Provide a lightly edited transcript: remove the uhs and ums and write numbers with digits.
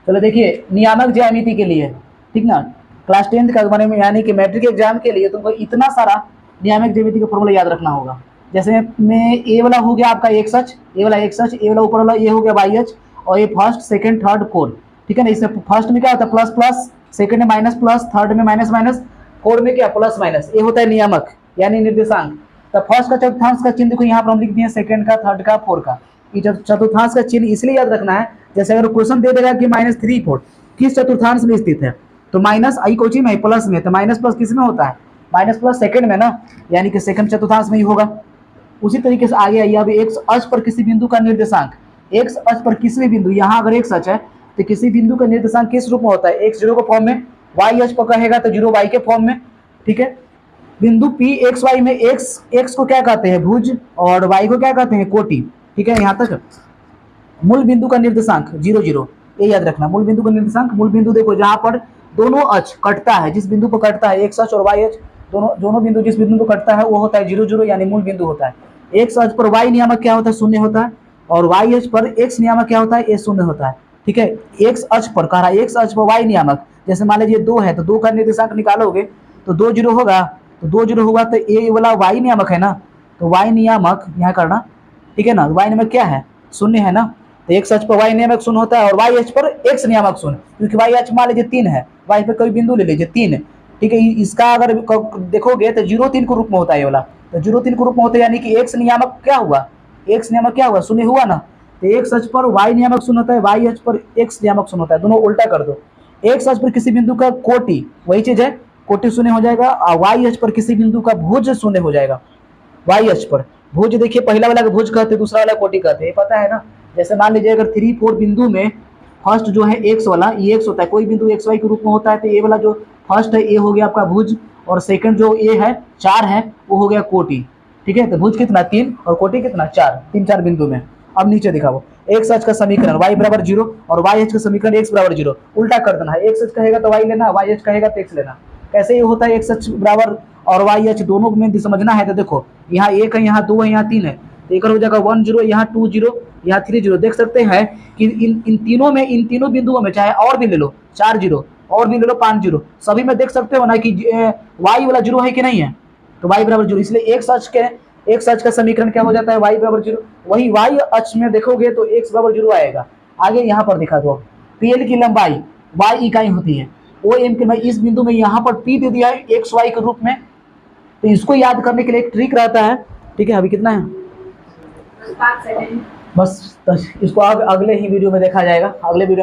चलो देखिए, नियामक ज्यामिति के लिए, ठीक ना, क्लास 10th का बारे में यानी कि मैट्रिक एग्जाम के लिए तुमको इतना सारा नियामक ज्यामिति का फॉर्मूला याद रखना होगा। जैसे में ए वाला हो गया आपका एक्स अच, ए वाला एक्स अच, ए वाला ऊपर वाला ये हो गया वाई अच, और ये फर्स्ट सेकंड थर्ड फोर्थ, ठीक है ना। इसमें फर्स्ट में क्या होता है प्लस प्लस, सेकंड में माइनस प्लस, थर्ड में माइनस माइनस, फोर्थ में क्या प्लस माइनस, ये होता है नियामक यानी निर्देशांक। तो फर्स्ट का चतुर्थांश का चिन्ह देखो यहाँ पर हम लिख दिए, सेकंड का, थर्ड का, फोर्थ का। ये चतुर्थांश का चिन्ह इसलिए याद रखना है, जैसे अगर क्वेश्चन दे देगा कि -3/4 किस चतुर्थांश में स्थित है, तो माइनस आई कोची में प्लस में, तो माइनस प्लस किस में होता है, माइनस प्लस सेकंड में ना, यानी कि सेकंड चतुर्थांश में ही होगा। उसी तरीके से आगे आइए, अब एक्स अक्ष पर किसी बिंदु का निर्देशांक, एक्स अक्ष पर किसी भी बिंदु, यहाँ अगर एक्स अक्ष है तो किसी बिंदु का निर्देशांक किस रूप में होता है, x 0 के फॉर्म में, y अक्ष पर कहेगा तो 0y के फॉर्म में, ठीक है। बिंदु P x y में x को क्या कहते हैं भुज, और y को क्या कहते हैं कोटि, ठीक है। यहाँ तक मूल बिंदु का निर्देशांक 0 0, ये याद रखना। मूल बिंदु का निर्देशांक, मूल बिंदु देखो जहाँ पर दोनों अक्ष कटता है, जिस बिंदु पर कटता है एक्स अक्ष और वाई अक्ष, दोनों बिंदु जिस बिंदु पर कटता है वो होता है 0 0, यानी मूल बिंदु होता है। एक्स अक्ष पर वाई नियामक क्या होता है, शून्य होता है, और वाई अक्ष पर एक्स नियामक क्या होता है, ये शून्य होता है, ठीक है। एक्स अक्ष पर कह रहा है, एक्स अक्ष पर वाई नियामक, जैसे मान लीजिए 2 है तो 2 का निर्देशांक निकालोगे तो 2 0 होगा, तो 2 0 होगा तो ये वाला वाई नियामक है ना, तो वाई नियामक यहाँ करना, ठीक है ना। वाई नियामक क्या है, शून्य है ना, तो एक्स अक्ष पर वाई नियामक शून्य होता है, और वाई अक्ष पर एक्स नियामक शून्य, क्योंकि वाई अक्ष मान लीजिए 3 है, वाई पे कोई बिंदु ले लीजिए 3, ठीक है। इसका अगर देखोगे तो 0 3 के रूप में होता है ये वाला, तो 0 3 के रूप में होता है, यानी कि एक्स नियामक क्या हुआ, एक्स नियामक क्या हुआ, शून्य हुआ ना। तो एक्स अक्ष पर वाई नियामक शून्य होता है, वाई अक्ष पर एक्स नियामक शून्य होता है, दोनों उल्टा कर दो। एक्स अक्ष पर किसी बिंदु का कोटि, वही चीज है, कोटि शून्य हो जाएगा, और वाई अक्ष पर किसी बिंदु का भुज शून्य हो जाएगा। वाई अक्ष पर भुज देखिए, पहला वाला भुज कहते हैं, दूसरा वाला कोटि कहते हैं, ये पता है ना। जैसे मान लीजिए अगर 3 4 बिंदु में फर्स्ट जो है एक्स वाला, ये एक्स होता है, कोई बिंदु एक्स वाई के रूप में होता है, तो ये वाला जो फर्स्ट है ये हो गया आपका भुज, और सेकंड जो ये है 4 है वो हो गया कोटि, ठीक है। तो भुज कितना 3 और कोटि कितना 4, 3 4 बिंदु में। अब नीचे दिखाओ, एक्स अक्ष का समीकरण y बराबर 0 और y अक्ष का समीकरण x बराबर 0, उल्टा कर देना है, एक्स अक्ष कहेगा तो y लेना, y अक्ष कहेगा तो x लेना। कैसे ये होता है, एक्स अक्ष बराबर और y अक्ष दोनों में समझना है, तो देखो यहाँ 1 है, यहाँ 2 है, यहाँ 3 है, तो एक हो जाएगा 1 0, यहाँ 2 0, यहाँ 3 0। देख सकते हैं कि इन तीनों में, इन तीनों बिंदुओं में, चाहे और भी ले लो 4 0, और भी ले लो 5 0, सभी में देख सकते हो ना कि y वाला 0 है कि नहीं है, तो y बराबर 0, इसलिए एक्स अक्ष का समीकरण क्या हो जाता है, y बराबर 0। वही y अक्ष में देखोगे तो x बराबर 0 आएगा। आगे यहाँ पर दिखा दो, PL की लंबाई y इकाई होती है, ओ एम के, मैं इस बिंदु में यहाँ पर P दे दिया है एक्स वाई के रूप में, तो इसको याद करने के लिए एक ट्रिक रहता है, ठीक है। अभी कितना है, 5 सेकंड बस, इसको अगले ही वीडियो में देखा जाएगा, अगले वीडियो